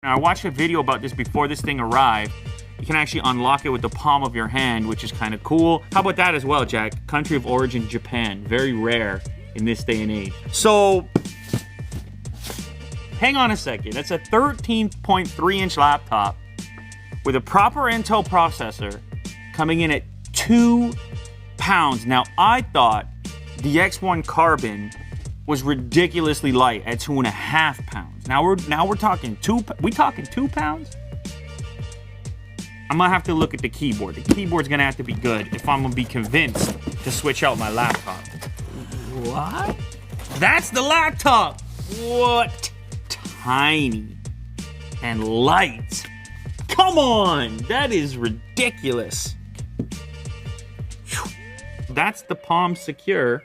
Now, I watched a video about this before this thing arrived. You can actually unlock it with the palm of your hand, which is kind of cool. How about that as well, Jack? Country of origin, Japan. Very rare in this day and age. So, hang on a second. That's a 13.3-inch laptop with a proper Intel processor coming in at 2 pounds. Now, I thought the X1 Carbon was ridiculously light at 2.5 pounds. Now we're talking 2 pounds? I'm gonna have to look at the keyboard. The keyboard's gonna have to be good if I'm gonna be convinced to switch out my laptop. What? That's the laptop! What? Tiny and light. Come on! That is ridiculous. That's the Palm Secure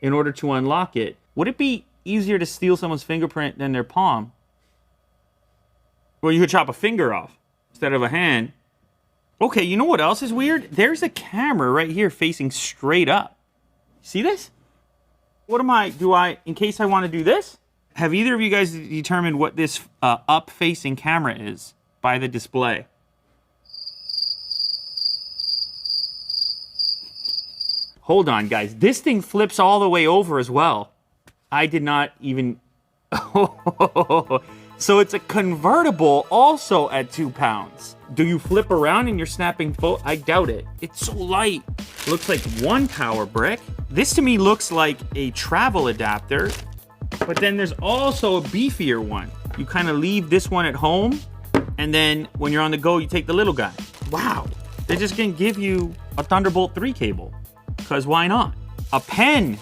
in order to unlock it. Would it be easier to steal someone's fingerprint than their palm? Well, you could chop a finger off instead of a hand. Okay, you know what else is weird? There's a camera right here facing straight up. See this? What am I, in case I want to do this? Have either of you guys determined what this up-facing camera is by the display? Hold on, guys. This thing flips all the way over as well. I did not even... So it's a convertible also at 2 pounds. Do you flip around and you're snapping photos? I doubt it. It's so light. Looks like one power brick. This to me looks like a travel adapter, but then there's also a beefier one. You kind of leave this one at home, and then when you're on the go, you take the little guy. Wow. They're just gonna give you a Thunderbolt 3 cable. Because why not? A pen.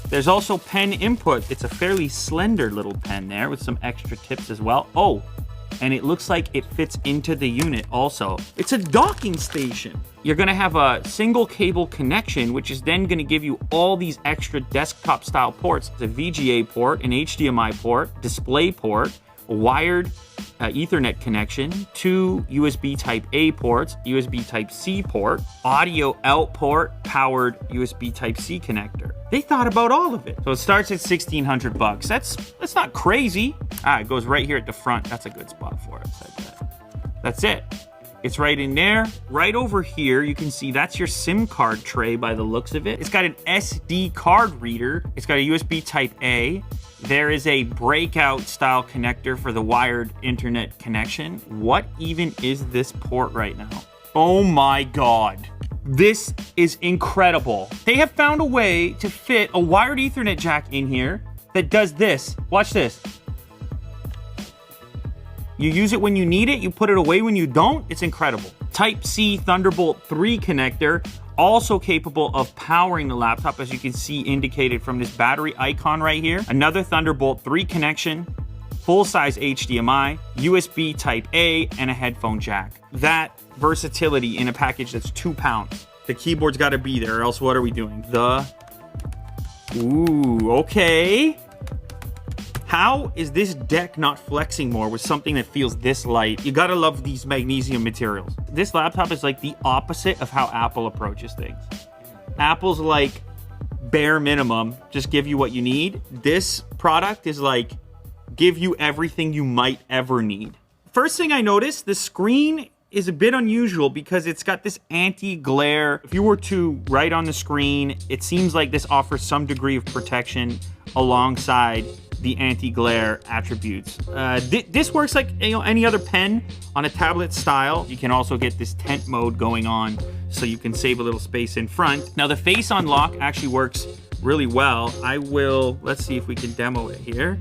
There's also pen input. It's a fairly slender little pen there with some extra tips as well. Oh, and it looks like it fits into the unit also. It's a docking station. You're gonna have a single cable connection, which is then gonna give you all these extra desktop style ports. The VGA port, an HDMI port, display port, a wired Ethernet connection, 2 USB Type A ports, USB Type C port, audio out port, powered USB Type C connector. They thought about all of it. So it starts at $1,600. That's not crazy. It goes right here at the front. That's a good spot for it. That's it. It's right in there. Right over here, you can see that's your SIM card tray by the looks of it. It's got an SD card reader. It's got a USB Type A. There is a breakout style connector for the wired internet connection. What even is this port right now? Oh my God. This is incredible. They have found a way to fit a wired Ethernet jack in here that does this. Watch this. You use it when you need it, you put it away when you don't. It's incredible. Type-C Thunderbolt 3 connector, also capable of powering the laptop, as you can see indicated from this battery icon right here. Another Thunderbolt 3 connection, full-size HDMI, USB Type-A, and a headphone jack. That versatility in a package that's 2 pounds. The keyboard's gotta be there, or else what are we doing? Ooh, okay. How is this deck not flexing more with something that feels this light? You gotta love these magnesium materials. This laptop is like the opposite of how Apple approaches things. Apple's like bare minimum, just give you what you need. This product is like, give you everything you might ever need. First thing I noticed, the screen is a bit unusual because it's got this anti-glare. If you were to write on the screen, it seems like this offers some degree of protection alongside the anti-glare attributes. This works like any other pen on a tablet style. You can also get this tent mode going on so you can save a little space in front. Now the face unlock actually works really well. Let's see if we can demo it here.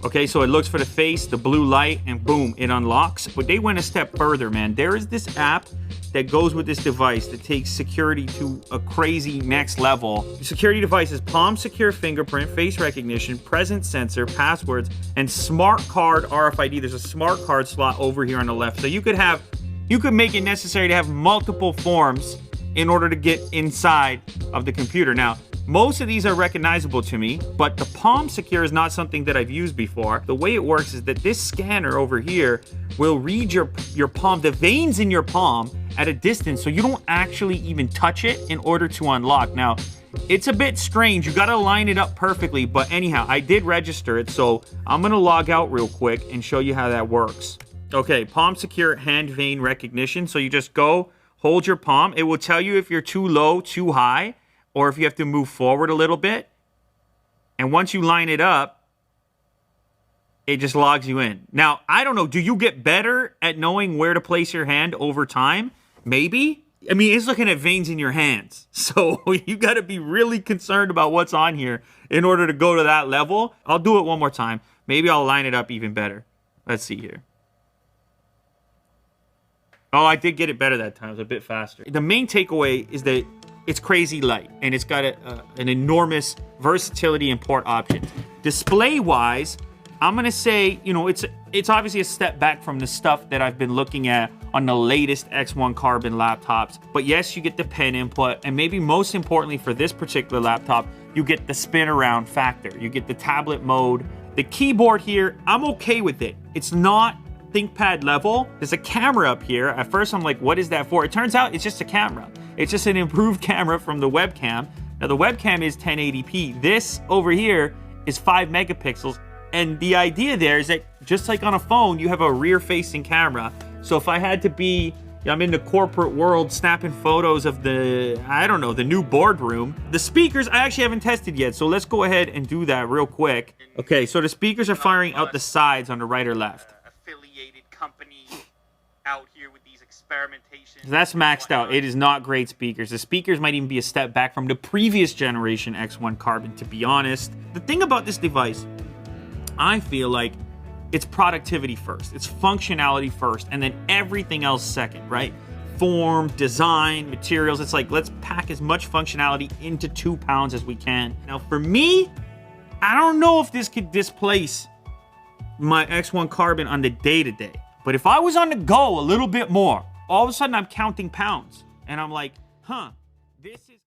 Okay, so it looks for the face, the blue light, and boom, it unlocks. But they went a step further, man. There is this app that goes with this device that takes security to a crazy next level. The security device is Palm Secure fingerprint, face recognition, presence sensor, passwords, and smart card RFID. There's a smart card slot over here on the left. So you could make it necessary to have multiple forms in order to get inside of the computer. Now, most of these are recognizable to me, but the Palm Secure is not something that I've used before. The way it works is that this scanner over here will read your palm, the veins in your palm, at a distance, so you don't actually even touch it in order to unlock. Now, It's a bit strange. You got to line it up perfectly. But anyhow, I did register it. So I'm going to log out real quick and show you how that works. Okay, palm secure hand vein recognition. So you just go, hold your palm. It will tell you if you're too low, too high, or if you have to move forward a little bit. And once you line it up, it just logs you in. Now, I don't know. Do you get better at knowing where to place your hand over time? Maybe. I mean, it's looking at veins in your hands. So you got to be really concerned about what's on here in order to go to that level. I'll do it one more time. Maybe I'll line it up even better. Let's see here. Oh, I did get it better that time. It was a bit faster. The main takeaway is that it's crazy light, and it's got an enormous versatility and port options. Display-wise, I'm going to say, you know, it's obviously a step back from the stuff that I've been looking at on the latest X1 Carbon laptops. But yes, you get the pen input, and maybe most importantly for this particular laptop, you get the spin around factor. You get the tablet mode. The keyboard here, I'm okay with it. It's not ThinkPad level. There's a camera up here. At first, I'm like, what is that for? It turns out it's just a camera. It's just an improved camera from the webcam. Now, the webcam is 1080p. This over here is 5 megapixels. And the idea there is that just like on a phone, you have a rear-facing camera. So if I had to be, I'm in the corporate world snapping photos of the, I don't know, the new boardroom. The speakers, I actually haven't tested yet. So let's go ahead and do that real quick. Okay, so the speakers are firing out the sides on the right or left. Affiliated company out here with these experimentations. So that's maxed out. It is not great speakers. The speakers might even be a step back from the previous generation X1 Carbon, to be honest. The thing about this device, I feel like it's productivity first. It's functionality first, and then everything else second, right? Form, design, materials. It's like, let's pack as much functionality into 2 pounds as we can. Now, for me, I don't know if this could displace my X1 Carbon on the day-to-day. But if I was on the go a little bit more, all of a sudden I'm counting pounds. And I'm like, huh, this is...